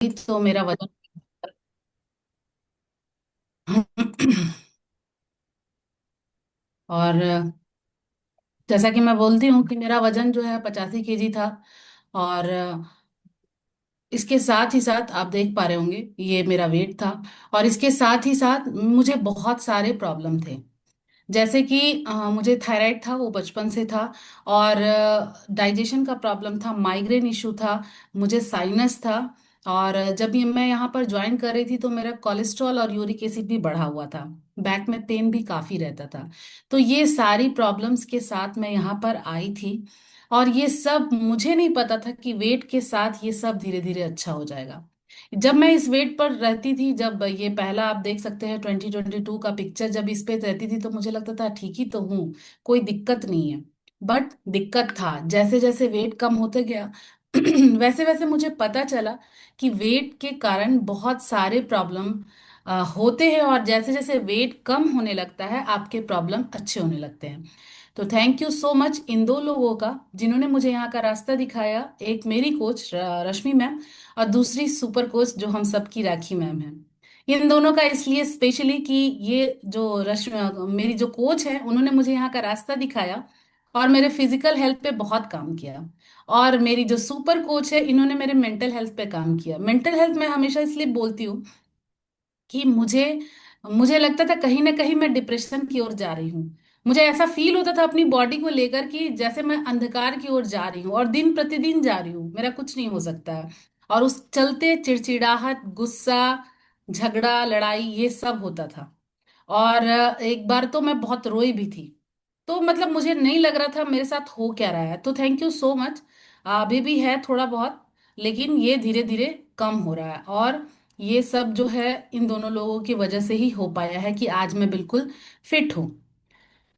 अभी तो मेरा वजन और जैसा कि मैं बोलती हूँ कि मेरा वजन जो है 85 केजी था। और इसके साथ ही साथ आप देख पा रहे होंगे ये मेरा वेट था। और इसके साथ ही साथ मुझे बहुत सारे प्रॉब्लम थे। जैसे कि मुझे थायराइड था, वो बचपन से था। और डाइजेशन का प्रॉब्लम था, माइग्रेन इशू था, मुझे साइनस था। और जब ये मैं यहाँ पर ज्वाइन कर रही थी तो मेरा कोलेस्ट्रॉल और यूरिक एसिड भी बढ़ा हुआ था। बैक में पेन भी काफी रहता था। तो ये सारी प्रॉब्लम्स के साथ मैं यहाँ पर आई थी। और ये सब मुझे नहीं पता था कि वेट के साथ ये सब धीरे धीरे अच्छा हो जाएगा। जब मैं इस वेट पर रहती थी, जब ये पहला आप देख सकते हैं 2022 का पिक्चर, जब इस पे रहती थी तो मुझे लगता था ठीक ही तो हूँ, कोई दिक्कत नहीं है। बट दिक्कत था, जैसे जैसे वेट कम होते गया वैसे वैसे मुझे पता चला कि वेट के कारण बहुत सारे प्रॉब्लम होते हैं। और जैसे जैसे वेट कम होने लगता है आपके प्रॉब्लम अच्छे होने लगते हैं। तो thank you so much in दो लोगों का जिन्होंने मुझे यहाँ का रास्ता दिखाया। एक मेरी कोच रश्मि मैम, और दूसरी सुपर कोच जो हम सबकी राखी मैम है। इन दोनों का इसलिए स्पेशली कि ये जो मेरी जो कोच है उन्होंने मुझे यहाँ का रास्ता दिखाया और मेरे फिजिकल हेल्थ पे बहुत काम किया। और मेरी जो सुपर कोच है इन्होंने मेरे मेंटल हेल्थ पे काम किया। मेंटल हेल्थ मैं हमेशा इसलिए बोलती हूँ कि मुझे मुझे लगता था कहीं ना कहीं मैं डिप्रेशन की ओर जा रही हूँ। मुझे ऐसा फील होता था अपनी बॉडी को लेकर कि जैसे मैं अंधकार की ओर जा रही हूँ और दिन प्रतिदिन जा रही हूँ, मेरा कुछ नहीं हो सकता है। और उस चलते चिड़चिड़ाहट, गुस्सा, झगड़ा, लड़ाई ये सब होता था। और एक बार तो मैं बहुत रोई भी थी। तो मतलब मुझे नहीं लग रहा था मेरे साथ हो क्या रहा है। तो थैंक यू सो मच। अभी भी है थोड़ा बहुत, लेकिन ये धीरे धीरे कम हो रहा है। और ये सब जो है इन दोनों लोगों की वजह से ही हो पाया है कि आज मैं बिल्कुल फिट हूँ।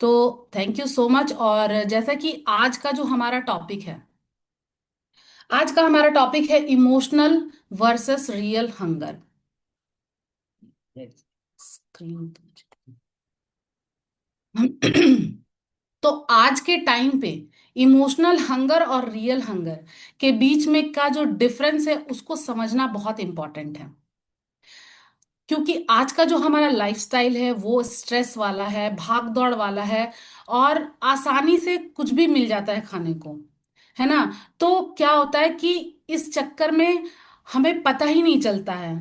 तो थैंक यू सो मच। और जैसा कि आज का जो हमारा टॉपिक है, आज का हमारा टॉपिक है emotional versus real hunger. Screen तो आज के टाइम पे इमोशनल हंगर और रियल हंगर के बीच में का जो डिफरेंस है उसको समझना बहुत इंपॉर्टेंट है। क्योंकि आज का जो हमारा लाइफस्टाइल है वो स्ट्रेस वाला है, भाग दौड़ वाला है। और आसानी से कुछ भी मिल जाता है खाने को, है ना। तो क्या होता है कि इस चक्कर में हमें पता ही नहीं चलता है।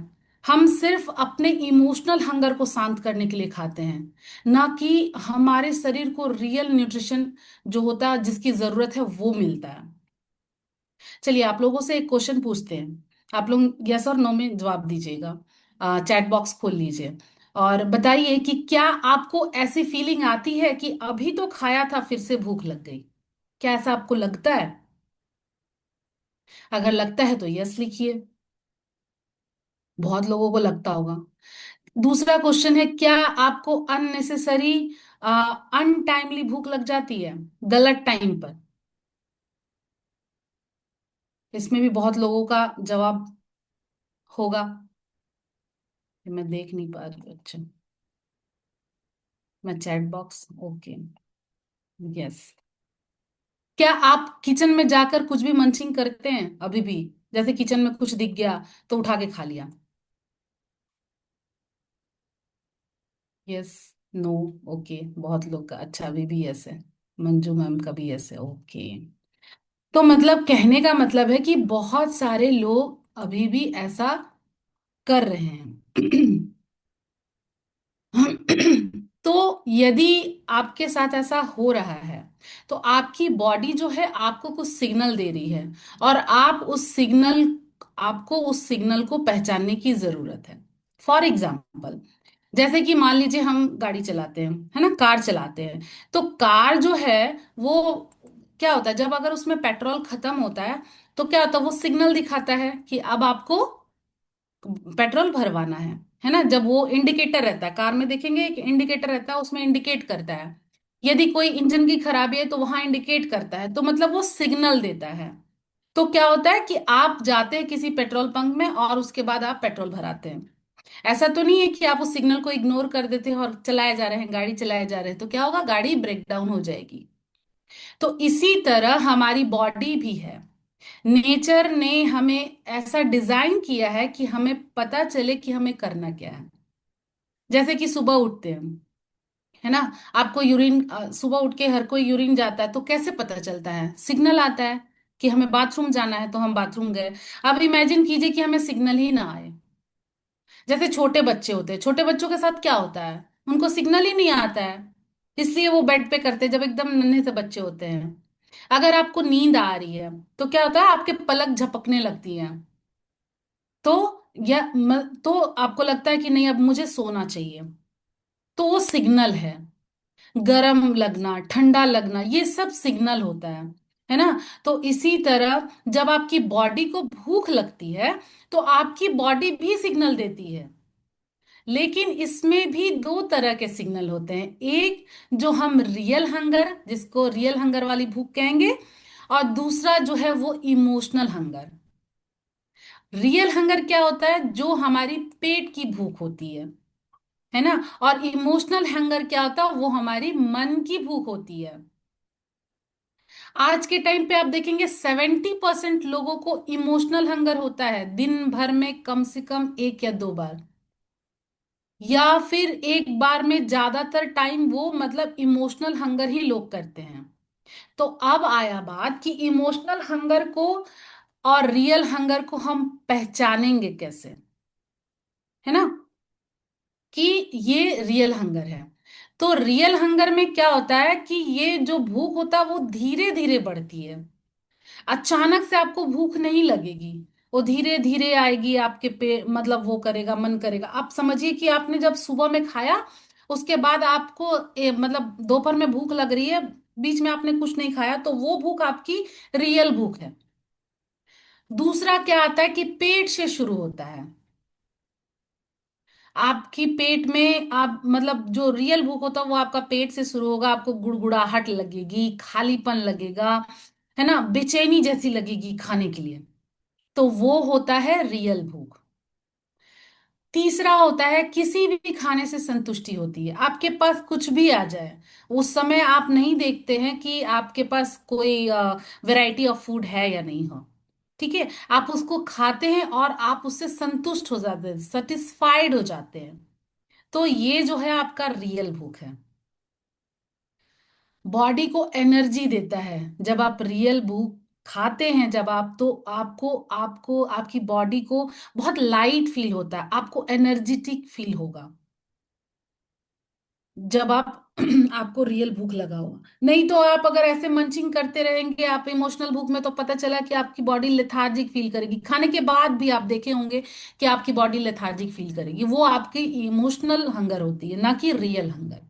हम सिर्फ अपने इमोशनल हंगर को शांत करने के लिए खाते हैं, ना कि हमारे शरीर को रियल न्यूट्रिशन जो होता है, जिसकी जरूरत है, वो मिलता है। चलिए आप लोगों से एक क्वेश्चन पूछते हैं। आप लोग यस और नो में जवाब दीजिएगा। चैट बॉक्स खोल लीजिए और बताइए कि क्या आपको ऐसी फीलिंग आती है कि अभी तो खाया था फिर से भूख लग गई। क्या ऐसा आपको लगता है? अगर लगता है तो यस लिखिए। बहुत लोगों को लगता होगा। दूसरा क्वेश्चन है, क्या आपको अननेसेसरी अनटाइमली भूख लग जाती है, गलत टाइम पर? इसमें भी बहुत लोगों का जवाब होगा। मैं देख नहीं पा रही हूँ। अच्छा, मैं चैट बॉक्स, ओके, यस। क्या आप किचन में जाकर कुछ भी मंचिंग करते हैं अभी भी? जैसे किचन में कुछ दिख गया तो उठा के खा लिया। Yes, no, okay. बहुत लोग का अच्छा अभी भी यस है। मंजू मैम का भी यस है, ओके। तो मतलब कहने का मतलब है कि बहुत सारे लोग अभी भी ऐसा कर रहे हैं। तो यदि आपके साथ ऐसा हो रहा है तो आपकी बॉडी जो है आपको कुछ सिग्नल दे रही है। और आपको उस सिग्नल को पहचानने की जरूरत है। फॉर एग्जाम्पल, जैसे कि मान लीजिए हम गाड़ी चलाते हैं, है ना, कार चलाते हैं। तो कार जो है वो क्या होता है, जब अगर उसमें पेट्रोल खत्म होता है तो क्या होता है, वो सिग्नल दिखाता है कि अब आपको पेट्रोल भरवाना है ना। जब वो इंडिकेटर रहता है कार में, देखेंगे एक इंडिकेटर रहता है, उसमें इंडिकेट करता है। यदि कोई इंजन की खराबी है तो वहां इंडिकेट करता है, तो मतलब वो सिग्नल देता है। तो क्या होता है कि आप जाते हैं किसी पेट्रोल पंप में और उसके बाद आप पेट्रोल भराते हैं। ऐसा तो नहीं है कि आप उस सिग्नल को इग्नोर कर देते हैं और चलाए जा रहे हैं, गाड़ी चलाए जा रहे हैं, तो क्या होगा, गाड़ी ब्रेक डाउन हो जाएगी। तो इसी तरह हमारी बॉडी भी है। नेचर ने हमें ऐसा डिजाइन किया है कि हमें पता चले कि हमें करना क्या है। जैसे कि सुबह उठते हैं, है ना, आपको यूरिन, सुबह उठ के हर कोई यूरिन जाता है, तो कैसे पता चलता है? सिग्नल आता है कि हमें बाथरूम जाना है, तो हम बाथरूम गए। अब इमेजिन कीजिए कि हमें सिग्नल ही ना आए। जैसे छोटे बच्चे होते हैं, छोटे बच्चों के साथ क्या होता है? उनको सिग्नल ही नहीं आता है, इसलिए वो बेड पे करते हैं जब एकदम नन्हे से बच्चे होते हैं। अगर आपको नींद आ रही है तो क्या होता है, आपके पलक झपकने लगती हैं। तो तो आपको लगता है कि नहीं, अब मुझे सोना चाहिए। तो वो सिग्नल है। गरम लगना, ठंडा लगना, ये सब सिग्नल होता है ना। तो इसी तरह जब आपकी बॉडी को भूख लगती है, तो आपकी बॉडी भी सिग्नल देती है। लेकिन इसमें भी दो तरह के सिग्नल होते हैं। एक, जो हम रियल हंगर, जिसको रियल हंगर वाली भूख कहेंगे, और दूसरा जो है वो इमोशनल हंगर। रियल हंगर क्या होता है? जो हमारी पेट की भूख होती है ना। और इमोशनल हंगर क्या होता है? वो हमारी मन की भूख होती है। आज के टाइम पे आप देखेंगे 70% लोगों को इमोशनल हंगर होता है, दिन भर में कम से कम एक या दो बार, या फिर एक बार में। ज्यादातर टाइम वो मतलब इमोशनल हंगर ही लोग करते हैं। तो अब आया बात कि इमोशनल हंगर को और रियल हंगर को हम पहचानेंगे कैसे, है ना। कि ये रियल हंगर है। तो रियल हंगर में क्या होता है कि ये जो भूख होता है वो धीरे धीरे बढ़ती है। अचानक से आपको भूख नहीं लगेगी, वो धीरे धीरे आएगी आपके पे, मतलब वो करेगा, मन करेगा। आप समझिए कि आपने जब सुबह में खाया, उसके बाद आपको मतलब दोपहर में भूख लग रही है, बीच में आपने कुछ नहीं खाया, तो वो भूख आपकी रियल भूख है। दूसरा क्या आता है कि पेट से शुरू होता है। आपकी पेट में आप मतलब जो रियल भूख होता है वो आपका पेट से शुरू होगा। आपको गुड़गुड़ाहट लगेगी, खालीपन लगेगा, है ना, बेचैनी जैसी लगेगी खाने के लिए। तो वो होता है रियल भूख। तीसरा होता है किसी भी खाने से संतुष्टि होती है, आपके पास कुछ भी आ जाए, उस समय आप नहीं देखते हैं कि आपके पास कोई वैरायटी ऑफ फूड है या नहीं हो। ठीक है, आप उसको खाते हैं और आप उससे संतुष्ट हो जाते हैं, सेटिस्फाइड हो जाते हैं। तो ये जो है आपका रियल भूख है। बॉडी को एनर्जी देता है जब आप रियल भूख खाते हैं। जब आप, तो आपको आपको आपकी बॉडी को बहुत लाइट फील होता है, आपको एनर्जेटिक फील होगा जब आप आपको रियल भूख लगा हो। नहीं तो आप अगर ऐसे मंचिंग करते रहेंगे, आप इमोशनल भूख में, तो पता चला कि आपकी बॉडी लेथार्जिक फील करेगी। खाने के बाद भी आप देखे होंगे कि आपकी बॉडी लेथार्जिक फील करेगी। वो आपकी इमोशनल हंगर होती है, ना कि रियल हंगर।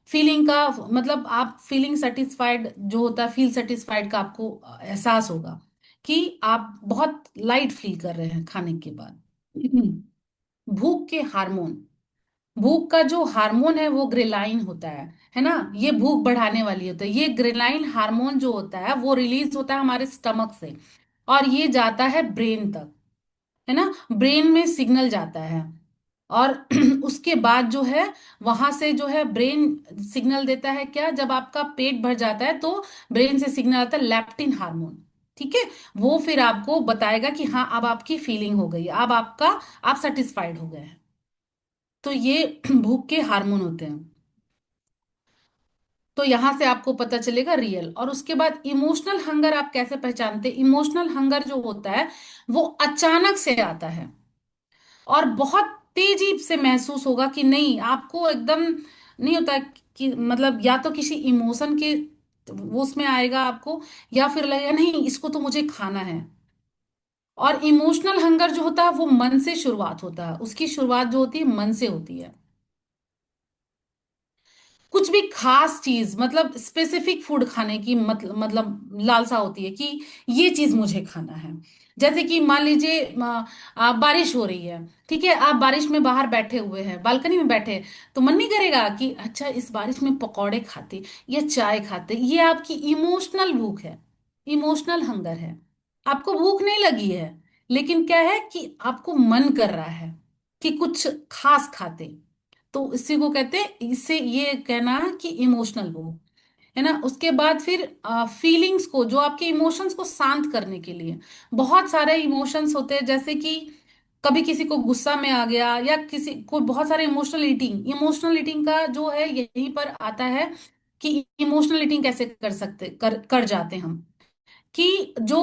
फीलिंग का मतलब आप फीलिंग सेटिस्फाइड जो होता है, फील सेटिस्फाइड का आपको एहसास होगा कि आप बहुत लाइट फील कर रहे हैं खाने के बाद। भूख के हार्मोन, भूख का जो हार्मोन है वो ग्रेलाइन होता है ना। ये भूख बढ़ाने वाली होता है। ये ग्रेलाइन हार्मोन जो होता है वो रिलीज होता है हमारे स्टमक से, और ये जाता है ब्रेन तक, है ना। ब्रेन में सिग्नल जाता है, और उसके बाद जो है, वहां से जो है ब्रेन सिग्नल देता है क्या, जब आपका पेट भर जाता है तो ब्रेन से सिग्नल आता है लैप्टिन हार्मोन। ठीक है, वो फिर आपको बताएगा कि हाँ अब आपकी फीलिंग हो गई, अब आपका, आप सेटिस्फाइड हो गए हैं। तो ये भूख के हार्मोन होते हैं। तो यहां से आपको पता चलेगा रियल। और उसके बाद इमोशनल हंगर आप कैसे पहचानते? इमोशनल हंगर जो होता है वो अचानक से आता है, और बहुत तेजी से महसूस होगा कि नहीं, आपको एकदम नहीं होता कि मतलब, या तो किसी इमोशन के वो उसमें आएगा आपको, या फिर लगेगा नहीं इसको तो मुझे खाना है। और इमोशनल हंगर जो होता है वो मन से शुरुआत होता है, उसकी शुरुआत जो होती है मन से होती है। कुछ भी खास चीज, मतलब स्पेसिफिक फूड खाने की मतलब लालसा होती है कि ये चीज मुझे खाना है। जैसे कि मान लीजिए बारिश हो रही है, ठीक है, आप बारिश में बाहर बैठे हुए हैं, बालकनी में बैठे हैं, तो मन नहीं करेगा कि अच्छा इस बारिश में पकौड़े खाते या चाय खाते। ये आपकी इमोशनल भूख है, इमोशनल हंगर है। आपको भूख नहीं लगी है, लेकिन क्या है कि आपको मन कर रहा है कि कुछ खास खाते। तो इसी को कहते हैं, इससे ये कहना है कि इमोशनल भूख। है ना। उसके बाद फिर फीलिंग्स को, जो आपके इमोशंस को शांत करने के लिए, बहुत सारे इमोशंस होते हैं, जैसे कि कभी किसी को गुस्सा में आ गया, या किसी को बहुत सारे इमोशनल ईटिंग, इमोशनल ईटिंग का जो है यहीं पर आता है कि इमोशनल ईटिंग कैसे कर जाते हैं हम। कि जो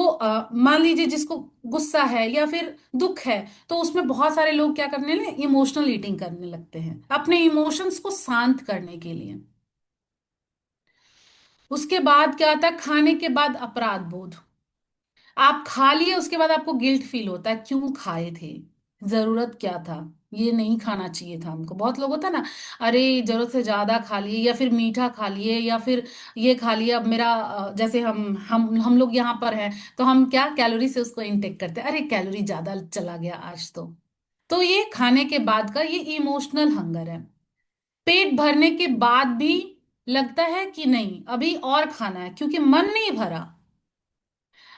मान लीजिए जिसको गुस्सा है या फिर दुख है, तो उसमें बहुत सारे लोग क्या करने लगे, इमोशनल ईटिंग करने लगते हैं अपने इमोशंस को शांत करने के लिए। उसके बाद क्या आता है, खाने के बाद अपराध बोध। आप खा लिए, उसके बाद आपको गिल्ट फील होता है, क्यों खाए थे, जरूरत क्या था, ये नहीं खाना चाहिए था हमको। बहुत लोग होता है ना, अरे जरूरत से ज्यादा खा लिए, या फिर मीठा खा लिए, या फिर ये खा लिया। अब मेरा जैसे हम लोग यहाँ पर हैं, तो हम क्या कैलोरी से उसको इनटेक करते हैं, अरे कैलोरी ज्यादा चला गया आज तो ये खाने के बाद का ये इमोशनल हंगर है। पेट भरने के बाद भी लगता है कि नहीं अभी और खाना है, क्योंकि मन नहीं भरा।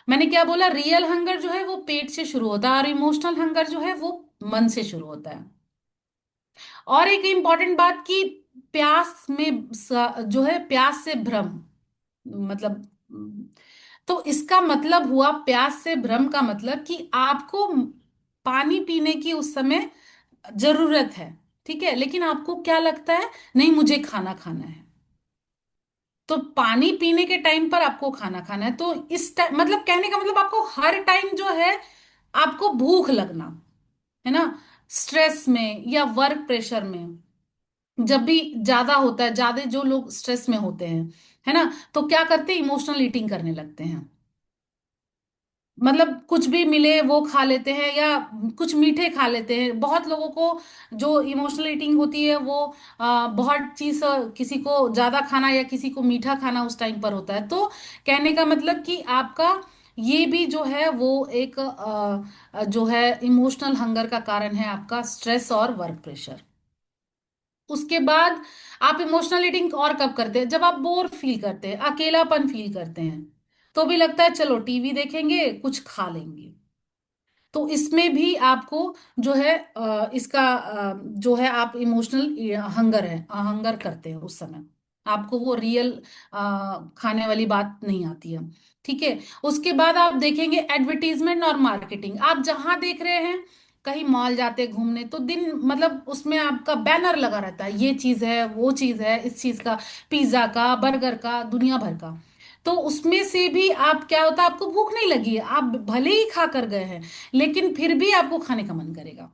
मैंने क्या बोला, रियल हंगर जो है वो पेट से शुरू होता है, और इमोशनल हंगर जो है वो मन से शुरू होता है। और एक इम्पॉर्टेंट बात कि प्यास में जो है प्यास से भ्रम, मतलब तो इसका मतलब हुआ, प्यास से भ्रम का मतलब कि आपको पानी पीने की उस समय जरूरत है, ठीक है, लेकिन आपको क्या लगता है, नहीं मुझे खाना खाना है। तो पानी पीने के टाइम पर आपको खाना खाना है, तो इस टाइम मतलब कहने का मतलब आपको हर टाइम जो है आपको भूख लगना, है ना। स्ट्रेस में या वर्क प्रेशर में जब भी ज्यादा होता है, ज्यादा जो लोग स्ट्रेस में होते हैं, है ना, तो क्या करते हैं, इमोशनल ईटिंग करने लगते हैं। मतलब कुछ भी मिले वो खा लेते हैं, या कुछ मीठे खा लेते हैं। बहुत लोगों को जो इमोशनल ईटिंग होती है वो बहुत चीज, किसी को ज्यादा खाना या किसी को मीठा खाना उस टाइम पर होता है। तो कहने का मतलब कि आपका ये भी जो है वो एक जो है इमोशनल हंगर का कारण है, आपका स्ट्रेस और वर्क प्रेशर। उसके बाद आप इमोशनल ईटिंग और कब करते हैं, जब आप बोर फील करते हैं, अकेलापन फील करते हैं, तो भी लगता है चलो टीवी देखेंगे, कुछ खा लेंगे। तो इसमें भी आपको जो है इसका जो है आप इमोशनल हंगर है, हंगर करते हैं उस समय। आपको वो रियल खाने वाली बात नहीं आती है, ठीक है। उसके बाद आप देखेंगे एडवर्टीजमेंट और मार्केटिंग। आप जहां देख रहे हैं, कहीं मॉल जाते हैं घूमने, तो दिन मतलब उसमें आपका बैनर लगा रहता है, ये चीज है वो चीज है, इस चीज का, पिज्जा का, बर्गर का, दुनिया भर का। तो उसमें से भी आप क्या होता है, आपको भूख नहीं लगी है, आप भले ही खा कर गए हैं, लेकिन फिर भी आपको खाने का मन करेगा।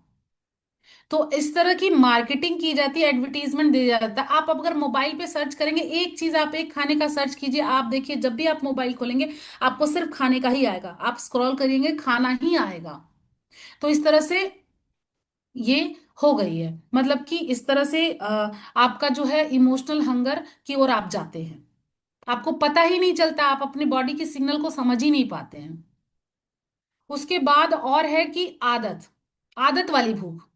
तो इस तरह की मार्केटिंग की जाती है, एडवर्टीजमेंट दिया जाता है। आप अगर मोबाइल पे सर्च करेंगे एक चीज, आप एक खाने का सर्च कीजिए, आप देखिए जब भी आप मोबाइल खोलेंगे आपको सिर्फ खाने का ही आएगा, आप स्क्रॉल करेंगे खाना ही आएगा। तो इस तरह से ये हो गई है, मतलब कि इस तरह से आपका जो है इमोशनल हंगर की ओर आप जाते हैं, आपको पता ही नहीं चलता, आप अपनी बॉडी के सिग्नल को समझ ही नहीं पाते हैं। उसके बाद और है कि आदत, आदत वाली भूख।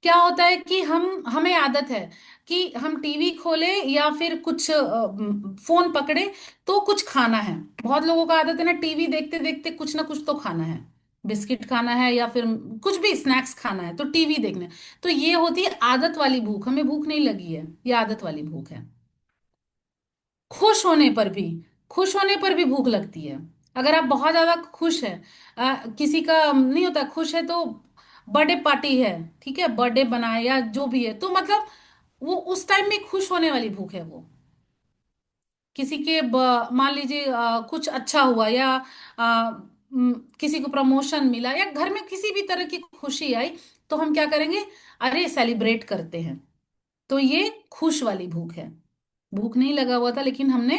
क्या होता है कि हम हमें आदत है कि हम टीवी खोले या फिर कुछ फोन पकड़े तो कुछ खाना है। बहुत लोगों का आदत है ना, टीवी देखते देखते कुछ ना कुछ तो खाना है, बिस्किट खाना है या फिर कुछ भी स्नैक्स खाना है, तो टीवी देखने। तो ये होती है आदत वाली भूख, हमें भूख नहीं लगी है, ये आदत वाली भूख है। खुश होने पर भी, खुश होने पर भी भूख लगती है। अगर आप बहुत ज्यादा खुश है, किसी का नहीं होता खुश है तो बर्थडे पार्टी है, ठीक है, बर्थडे बनाए या जो भी है, तो मतलब वो उस टाइम में खुश होने वाली भूख है वो। किसी के मान लीजिए कुछ अच्छा हुआ, या किसी को प्रमोशन मिला, या घर में किसी भी तरह की खुशी आई, तो हम क्या करेंगे, अरे सेलिब्रेट करते हैं। तो ये खुश वाली भूख है। भूख नहीं लगा हुआ था लेकिन हमने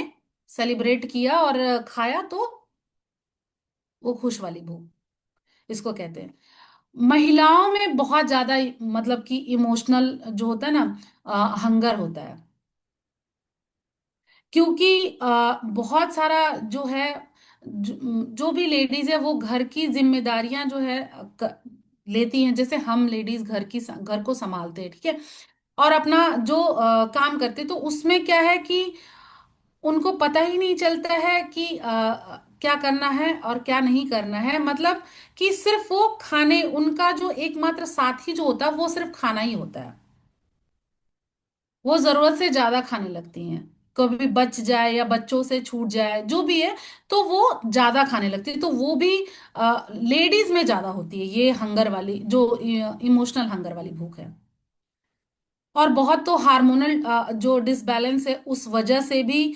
सेलिब्रेट किया और खाया, तो वो खुश वाली भूख इसको कहते हैं। महिलाओं में बहुत ज्यादा मतलब कि इमोशनल जो होता है ना, हंगर होता है। क्योंकि बहुत सारा जो है, जो भी लेडीज है वो घर की जिम्मेदारियां जो है लेती हैं। जैसे हम लेडीज घर को संभालते हैं, ठीक है, और अपना जो काम करते, तो उसमें क्या है कि उनको पता ही नहीं चलता है कि क्या करना है और क्या नहीं करना है। मतलब कि सिर्फ वो खाने, उनका जो एकमात्र साथी जो होता है वो सिर्फ खाना ही होता है। वो जरूरत से ज्यादा खाने लगती हैं। कभी बच जाए या बच्चों से छूट जाए जो भी है, तो वो ज्यादा खाने लगती है। तो वो भी लेडीज में ज्यादा होती है, ये हंगर वाली जो इमोशनल हंगर वाली भूख है। और बहुत तो हार्मोनल जो डिसबैलेंस है उस वजह से भी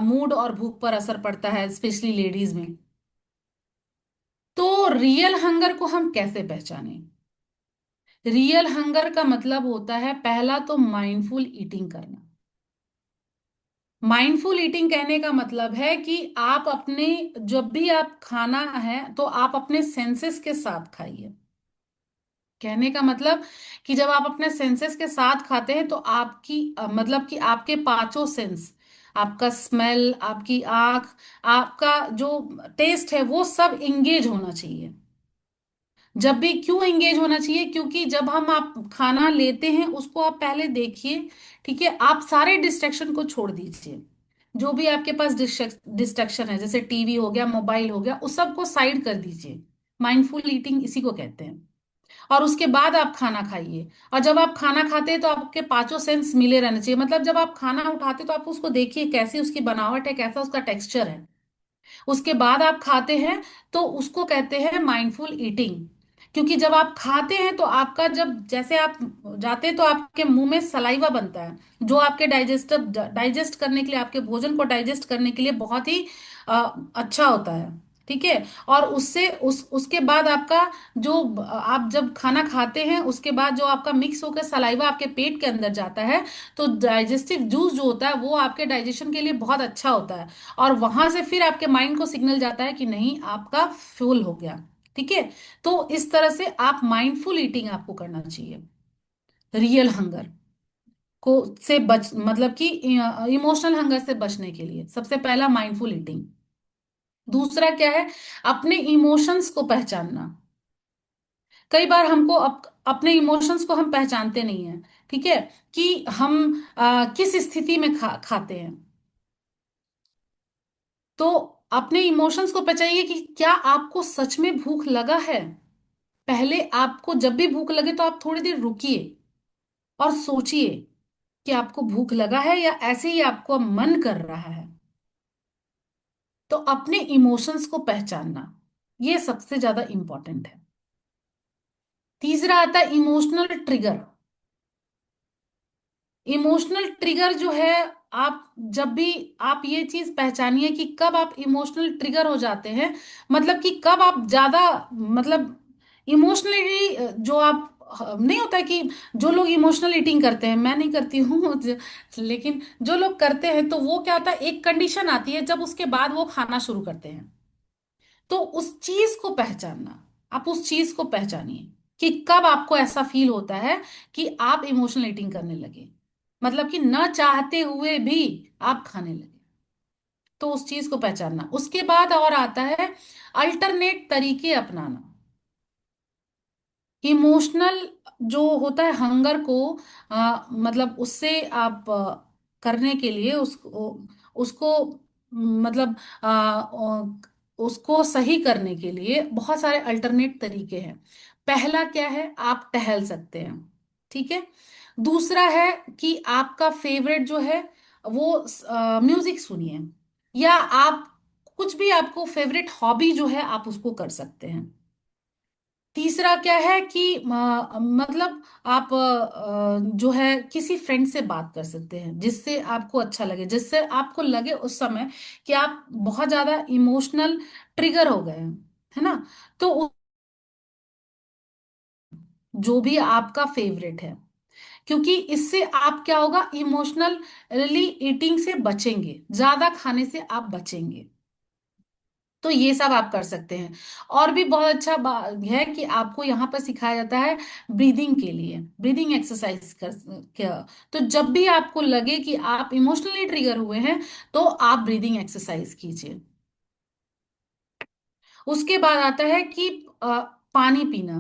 मूड और भूख पर असर पड़ता है, स्पेशली लेडीज में। तो रियल हंगर को हम कैसे पहचानें? रियल हंगर का मतलब होता है, पहला तो माइंडफुल ईटिंग करना। माइंडफुल ईटिंग कहने का मतलब है कि आप अपने, जब भी आप खाना है तो आप अपने सेंसेस के साथ खाइए। कहने का मतलब कि जब आप अपने सेंसेस के साथ खाते हैं तो आपकी मतलब कि आपके पांचों सेंस, आपका स्मेल, आपकी आंख, आपका जो टेस्ट है, वो सब इंगेज होना चाहिए। जब भी क्यों एंगेज होना चाहिए? क्योंकि जब हम आप खाना लेते हैं उसको आप पहले देखिए, ठीक है? आप सारे डिस्ट्रैक्शन को छोड़ दीजिए। जो भी आपके पास डिस्ट्रैक्शन है, जैसे टीवी हो गया, मोबाइल हो गया, उस सब को साइड कर दीजिए। माइंडफुल ईटिंग इसी को कहते हैं। और उसके बाद आप खाना खाइए। और जब आप खाना खाते हैं तो आपके पांचों सेंस मिले रहने चाहिए। मतलब जब आप खाना उठाते तो आप उसको देखिए कैसी उसकी बनावट है, कैसा उसका टेक्सचर है। उसके बाद आप खाते हैं, तो उसको कहते हैं माइंडफुल ईटिंग। क्योंकि जब आप खाते हैं तो आपका, जब जैसे आप जाते हैं तो आपके मुंह में सलाइवा बनता है, जो आपके डाइजेस्ट करने के लिए, आपके भोजन को डाइजेस्ट करने के लिए बहुत ही अच्छा होता है। ठीक है? और उससे उसके बाद आपका जो, आप जब खाना खाते हैं उसके बाद जो आपका मिक्स होकर सलाइवा आपके पेट के अंदर जाता है, तो डाइजेस्टिव जूस जो होता है वो आपके डाइजेशन के लिए बहुत अच्छा होता है। और वहां से फिर आपके माइंड को सिग्नल जाता है कि नहीं, आपका फ्यूल हो गया। ठीक है? तो इस तरह से आप माइंडफुल ईटिंग आपको करना चाहिए। रियल हंगर को से बच मतलब कि इमोशनल हंगर से बचने के लिए सबसे पहला माइंडफुल ईटिंग। दूसरा क्या है? अपने इमोशंस को पहचानना। कई बार हमको अपने इमोशंस को हम पहचानते नहीं है। ठीक है? कि हम किस स्थिति में खाते हैं। तो अपने इमोशंस को पहचानिए कि क्या आपको सच में भूख लगा है। पहले आपको जब भी भूख लगे तो आप थोड़ी देर रुकिए और सोचिए कि आपको भूख लगा है या ऐसे ही आपको मन कर रहा है। तो अपने इमोशंस को पहचानना, ये सबसे ज्यादा इंपॉर्टेंट है। तीसरा आता है इमोशनल ट्रिगर। इमोशनल ट्रिगर जो है, आप जब भी, आप ये चीज पहचानिए कि कब आप इमोशनल ट्रिगर हो जाते हैं। मतलब कि कब आप ज्यादा, मतलब इमोशनली जो आप, नहीं होता है कि जो लोग इमोशनल ईटिंग करते हैं, मैं नहीं करती हूँ लेकिन जो लोग करते हैं तो वो क्या होता है, एक कंडीशन आती है जब उसके बाद वो खाना शुरू करते हैं। तो उस चीज को पहचानना, आप उस चीज को पहचानिए कि कब आपको ऐसा फील होता है कि आप इमोशनल ईटिंग करने लगे, मतलब कि न चाहते हुए भी आप खाने लगे। तो उस चीज को पहचानना। उसके बाद और आता है अल्टरनेट तरीके अपनाना। इमोशनल जो होता है हंगर को, मतलब उससे आप करने के लिए उसको उसको मतलब उसको सही करने के लिए बहुत सारे अल्टरनेट तरीके हैं। पहला क्या है? आप टहल सकते हैं। ठीक है? दूसरा है कि आपका फेवरेट जो है वो म्यूजिक सुनिए, या आप कुछ भी, आपको फेवरेट हॉबी जो है आप उसको कर सकते हैं। तीसरा क्या है कि मतलब आप जो है किसी फ्रेंड से बात कर सकते हैं जिससे आपको अच्छा लगे, जिससे आपको लगे उस समय कि आप बहुत ज्यादा इमोशनल ट्रिगर हो गए हैं, है ना? तो जो भी आपका फेवरेट है, क्योंकि इससे आप क्या होगा, इमोशनली ईटिंग से बचेंगे, ज्यादा खाने से आप बचेंगे। तो ये सब आप कर सकते हैं। और भी बहुत अच्छा है कि आपको यहाँ पर सिखाया जाता है ब्रीदिंग के लिए, ब्रीदिंग एक्सरसाइज क्या। तो जब भी आपको लगे कि आप इमोशनली ट्रिगर हुए हैं तो आप ब्रीदिंग एक्सरसाइज कीजिए। उसके बाद आता है कि पानी पीना।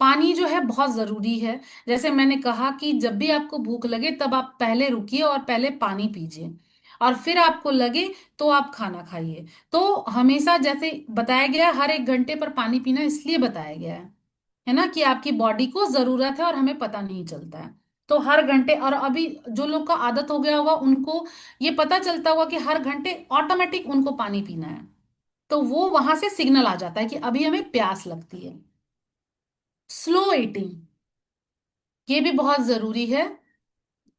पानी जो है बहुत जरूरी है। जैसे मैंने कहा कि जब भी आपको भूख लगे तब आप पहले रुकिए और पहले पानी पीजिए, और फिर आपको लगे तो आप खाना खाइए। तो हमेशा जैसे बताया गया है, हर 1 घंटे पर पानी पीना इसलिए बताया गया है ना, कि आपकी बॉडी को जरूरत है और हमें पता नहीं चलता है। तो हर घंटे, और अभी जो लोग का आदत हो गया होगा उनको ये पता चलता होगा कि हर घंटे ऑटोमेटिक उनको पानी पीना है, तो वो वहां से सिग्नल आ जाता है कि अभी हमें प्यास लगती है। स्लो ईटिंग, ये भी बहुत जरूरी है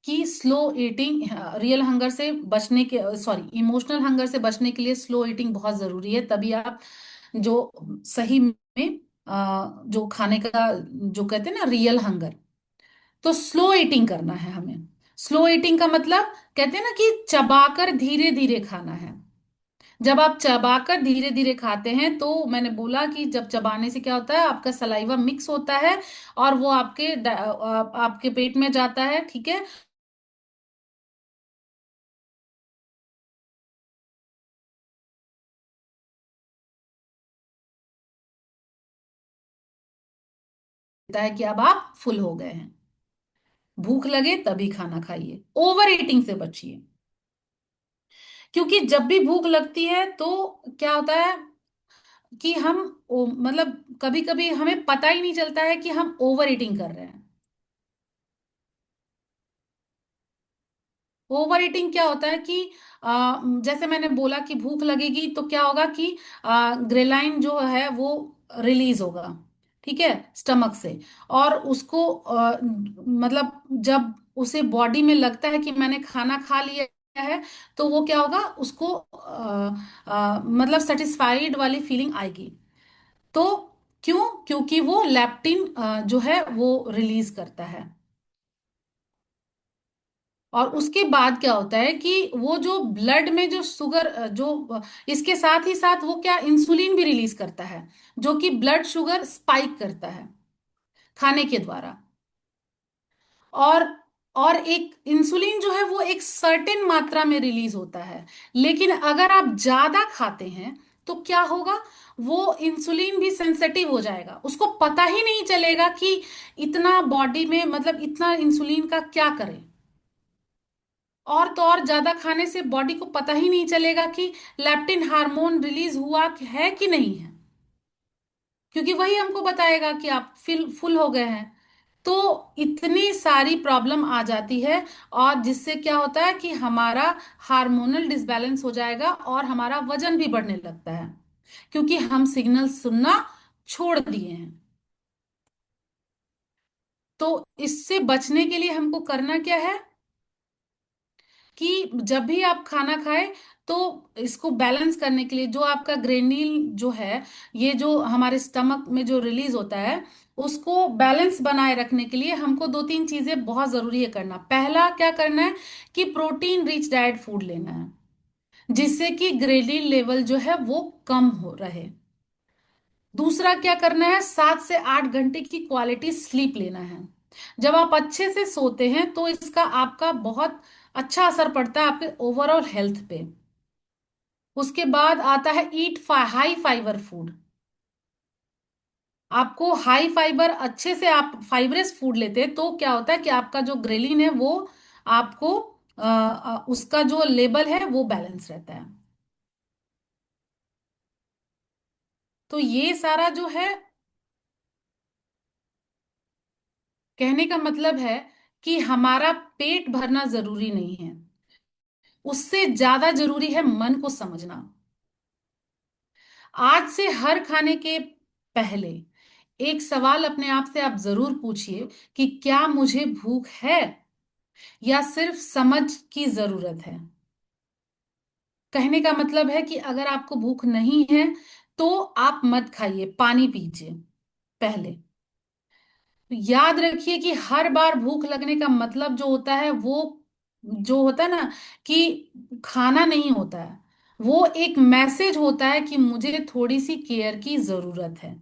कि स्लो ईटिंग, रियल हंगर से बचने के, सॉरी, इमोशनल हंगर से बचने के लिए स्लो ईटिंग बहुत जरूरी है। तभी आप जो सही में जो खाने का, जो कहते हैं ना रियल हंगर, तो स्लो ईटिंग करना है हमें। स्लो ईटिंग का मतलब, कहते हैं ना कि चबाकर धीरे धीरे खाना है। जब आप चबाकर धीरे धीरे खाते हैं तो मैंने बोला कि जब चबाने से क्या होता है, आपका सलाइवा मिक्स होता है और वो आपके पेट में जाता है, ठीक है। होता है कि अब आप फुल हो गए हैं। भूख लगे तभी खाना खाइए, ओवर ईटिंग से बचिए। क्योंकि जब भी भूख लगती है तो क्या होता है कि मतलब कभी कभी हमें पता ही नहीं चलता है कि हम ओवर ईटिंग कर रहे हैं। ओवर ईटिंग क्या होता है कि जैसे मैंने बोला कि भूख लगेगी तो क्या होगा कि ग्रेलाइन जो है वो रिलीज होगा, ठीक है, स्टमक से। और उसको मतलब जब उसे बॉडी में लगता है कि मैंने खाना खा लिया है, तो वो क्या होगा, उसको मतलब सेटिस्फाइड वाली फीलिंग आएगी। तो क्यों? क्योंकि वो लैप्टिन जो है वो रिलीज करता है। और उसके बाद क्या होता है कि वो जो ब्लड में जो शुगर इसके साथ ही साथ वो क्या, इंसुलिन भी रिलीज करता है, जो कि ब्लड शुगर स्पाइक करता है खाने के द्वारा। और एक इंसुलिन जो है वो एक सर्टेन मात्रा में रिलीज होता है। लेकिन अगर आप ज्यादा खाते हैं तो क्या होगा, वो इंसुलिन भी सेंसिटिव हो जाएगा, उसको पता ही नहीं चलेगा कि इतना बॉडी में, मतलब इतना इंसुलिन का क्या करें। और तो और ज्यादा खाने से बॉडी को पता ही नहीं चलेगा कि लैप्टिन हार्मोन रिलीज हुआ है कि नहीं है, क्योंकि वही हमको बताएगा कि आप फुल हो गए हैं। तो इतनी सारी प्रॉब्लम आ जाती है, और जिससे क्या होता है कि हमारा हार्मोनल डिसबैलेंस हो जाएगा और हमारा वजन भी बढ़ने लगता है, क्योंकि हम सिग्नल सुनना छोड़ दिए हैं। तो इससे बचने के लिए हमको करना क्या है कि जब भी आप खाना खाएं तो इसको बैलेंस करने के लिए जो आपका ग्रेनील जो है, ये जो हमारे स्टमक में जो रिलीज होता है, उसको बैलेंस बनाए रखने के लिए हमको दो तीन चीजें बहुत जरूरी है करना। पहला क्या करना है कि प्रोटीन रिच डाइट फूड लेना है, जिससे कि ग्रेनील लेवल जो है वो कम हो रहे। दूसरा क्या करना है, 7 से 8 घंटे की क्वालिटी स्लीप लेना है। जब आप अच्छे से सोते हैं तो इसका आपका बहुत अच्छा असर पड़ता है आपके ओवरऑल हेल्थ पे। उसके बाद आता है ईट हाई फाइबर फूड। आपको हाई फाइबर, अच्छे से आप फाइबरस फूड लेते हैं तो क्या होता है कि आपका जो ग्रेलिन है वो आपको उसका जो लेवल है वो बैलेंस रहता है। तो ये सारा जो है, कहने का मतलब है कि हमारा पेट भरना जरूरी नहीं है, उससे ज्यादा जरूरी है मन को समझना। आज से हर खाने के पहले एक सवाल अपने आप से आप जरूर पूछिए कि क्या मुझे भूख है या सिर्फ समझ की जरूरत है। कहने का मतलब है कि अगर आपको भूख नहीं है तो आप मत खाइए, पानी पीजिए पहले। तो याद रखिए कि हर बार भूख लगने का मतलब जो होता है वो, जो होता है ना कि खाना नहीं होता है, वो एक मैसेज होता है कि मुझे थोड़ी सी केयर की जरूरत है।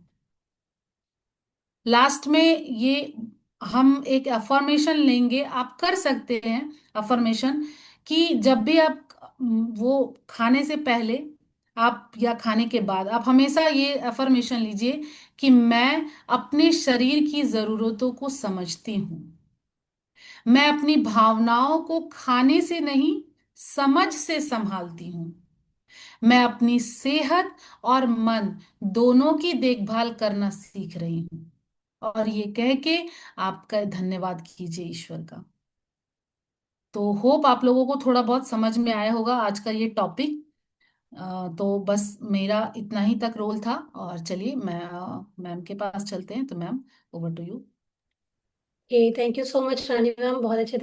लास्ट में ये हम एक अफर्मेशन लेंगे, आप कर सकते हैं अफर्मेशन, कि जब भी आप वो खाने से पहले आप या खाने के बाद आप हमेशा ये अफर्मेशन लीजिए कि मैं अपने शरीर की जरूरतों को समझती हूँ। मैं अपनी भावनाओं को खाने से नहीं, समझ से संभालती हूँ। मैं अपनी सेहत और मन दोनों की देखभाल करना सीख रही हूँ। और ये कह के आपका धन्यवाद कीजिए ईश्वर का। तो होप आप लोगों को थोड़ा बहुत समझ में आया होगा आज का ये टॉपिक। तो बस मेरा इतना ही तक रोल था। और चलिए मैं मैम के पास चलते हैं। तो ma'am, over to you. Thank you so much Rani ma'am, बहुत अच्छे